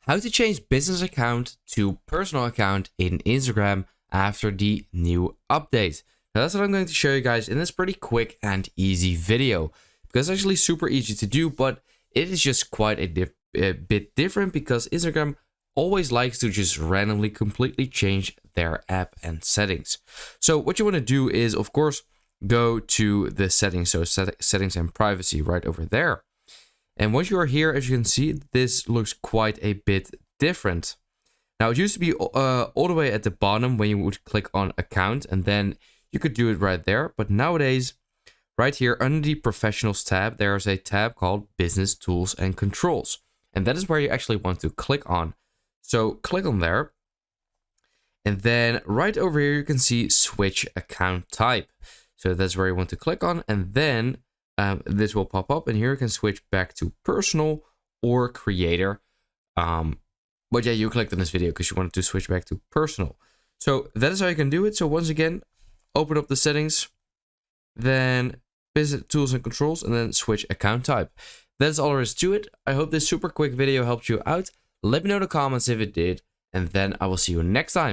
how to change business account to personal account in Instagram after the new update. Now that's what I'm going to show you guys in this pretty quick and easy video, because it's actually super easy to do, but it is just quite a bit different because Instagram always likes to just randomly completely change their app and settings. So what you want to do is, of course, go to the settings, so settings and privacy right over there. And once you are here, as you can see, this looks quite a bit different. Now, it used to be all the way at the bottom when you would click on account, and then you could do it right there. But nowadays, right here under the professionals tab, there's a tab called business tools and controls. And that is where you actually want to click on. So click on there. And then right over here, you can see switch account type. So that's where you want to click on, and then this will pop up, and here you can switch back to personal or creator. But yeah, you clicked on this video because you wanted to switch back to personal. So that is how you can do it. So once again, open up the settings, then business tools and controls, and then switch account type. That's all there is to it. I hope this super quick video helped you out. Let me know in the comments if it did, and then I will see you next time.